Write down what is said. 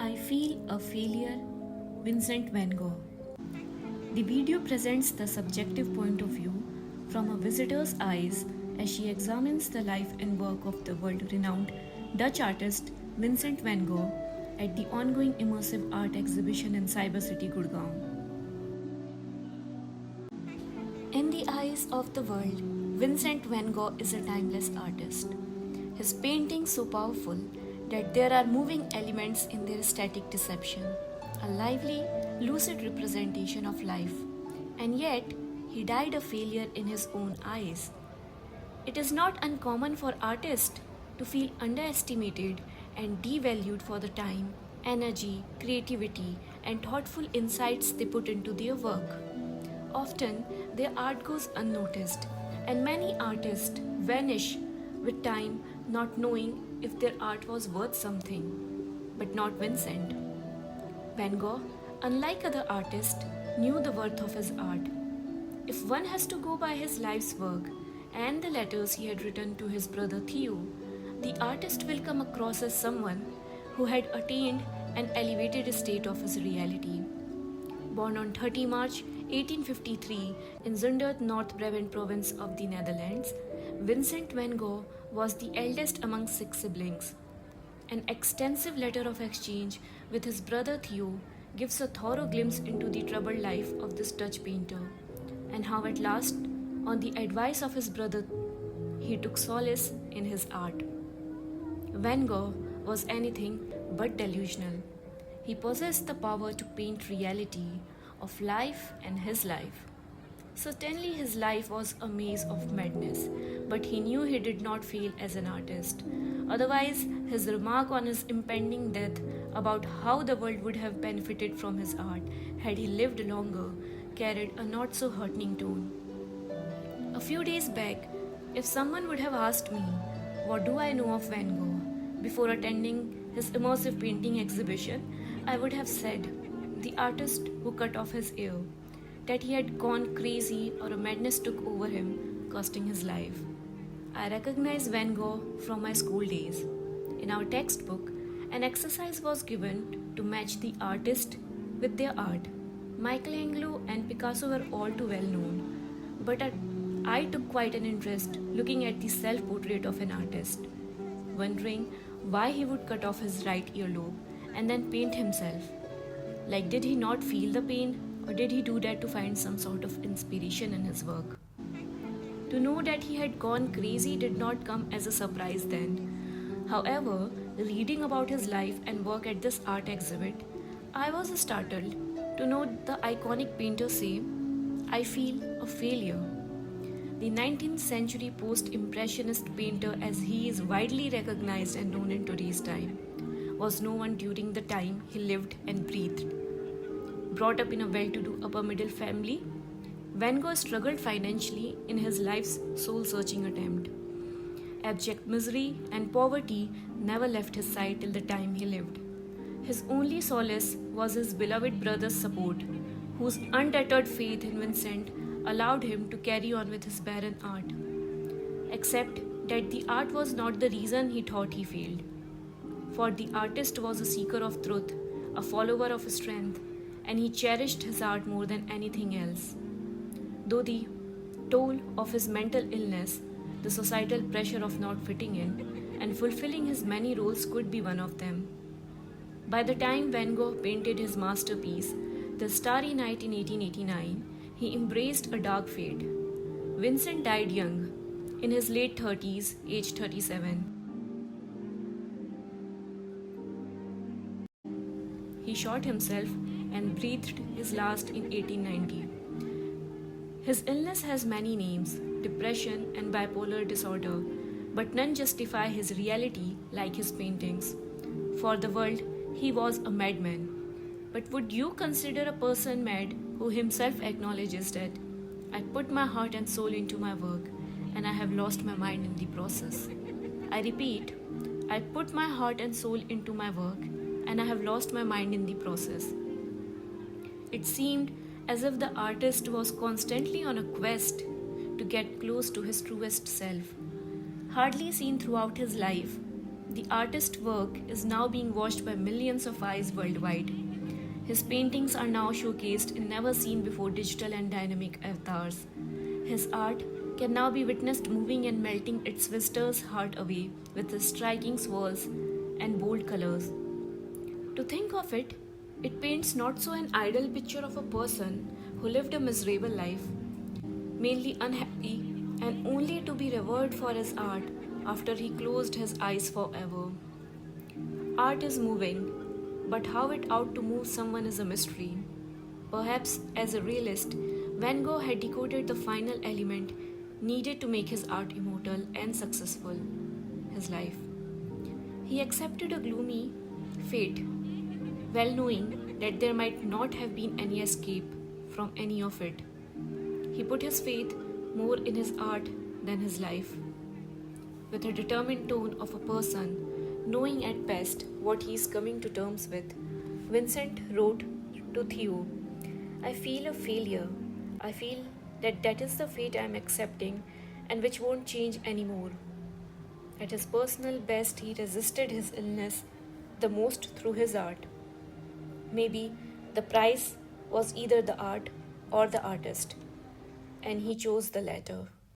I Feel a Failure, Vincent van Gogh. The video presents the subjective point of view from a visitor's eyes as she examines the life and work of the world renowned Dutch artist Vincent van Gogh at the ongoing immersive art exhibition in Cyber City, Gurgaon. In the eyes of the world, Vincent van Gogh is a timeless artist. His paintings so powerful that there are moving elements in their static deception, a lively, lucid representation of life, and yet he died a failure in his own eyes. It is not uncommon for artists to feel underestimated and devalued for the time, energy, creativity, and thoughtful insights they put into their work. Often, their art goes unnoticed, and many artists vanish with time not knowing if their art was worth something. But not Vincent. Van Gogh, unlike other artists, knew the worth of his art. If one has to go by his life's work and the letters he had written to his brother Theo, the artist will come across as someone who had attained an elevated state of his reality. Born on 30 March 1853 in Zundert, North Brabant province of the Netherlands, Vincent van Gogh was the eldest among 6 siblings. An extensive letter of exchange with his brother Theo gives a thorough glimpse into the troubled life of this Dutch painter, and how at last, on the advice of his brother, he took solace in his art. Van Gogh was anything but delusional. He possessed the power to paint reality of life and his life. Certainly his life was a maze of madness, but he knew he did not fail as an artist. Otherwise, his remark on his impending death about how the world would have benefited from his art had he lived longer carried a not so heartening tone. A few days back, if someone would have asked me, what do I know of Van Gogh, before attending his immersive painting exhibition, I would have said, the artist who cut off his ear, that he had gone crazy or a madness took over him, costing his life. I recognize Van Gogh from my school days. In our textbook, an exercise was given to match the artist with their art. Michelangelo and Picasso were all too well known, but I took quite an interest looking at the self-portrait of an artist, wondering why he would cut off his right earlobe and then paint himself. Like, did he not feel the pain? Or did he do that to find some sort of inspiration in his work? To know that he had gone crazy did not come as a surprise then. However, reading about his life and work at this art exhibit, I was startled to note the iconic painter say, I feel a failure. The 19th century post-impressionist painter, as he is widely recognized and known in today's time, was no one during the time he lived and breathed. Brought up in a well-to-do upper-middle family, Van Gogh struggled financially in his life's soul-searching attempt. Abject misery and poverty never left his side till the time he lived. His only solace was his beloved brother's support, whose undeterred faith in Vincent allowed him to carry on with his barren art. Except that the art was not the reason he thought he failed. For the artist was a seeker of truth, a follower of strength, and he cherished his art more than anything else. Though the toll of his mental illness, the societal pressure of not fitting in, and fulfilling his many roles could be one of them. By the time Van Gogh painted his masterpiece, The Starry Night in 1889, he embraced a dark fate. Vincent died young, in his late 30s, aged 37. He shot himself and breathed his last in 1890. His illness has many names, depression and bipolar disorder, but none justify his reality like his paintings. For the world, he was a madman. But would you consider a person mad who himself acknowledges that, I put my heart and soul into my work, and I have lost my mind in the process? I repeat, I put my heart and soul into my work, and I have lost my mind in the process. It seemed as if the artist was constantly on a quest to get close to his truest self. Hardly seen throughout his life, The artist's work is now being watched by millions of eyes worldwide. His paintings are now showcased in never seen before digital and dynamic avatars. His art can now be witnessed moving and melting its visitor's heart away with his striking swirls and bold colors. To think of it, it paints not so an idle picture of a person who lived a miserable life, mainly unhappy, and only to be revered for his art after he closed his eyes forever. Art is moving, but how it ought to move someone is a mystery. Perhaps, as a realist, Van Gogh had decoded the final element needed to make his art immortal and successful: his life. He accepted a gloomy fate, well knowing that there might not have been any escape from any of it. He put his faith more in his art than his life. With a determined tone of a person knowing at best what he is coming to terms with, Vincent wrote to Theo, "I feel a failure. I feel that that is the fate I am accepting and which won't change anymore." At his personal best, he resisted his illness the most through his art. Maybe the price was either the art or the artist, and he chose the latter.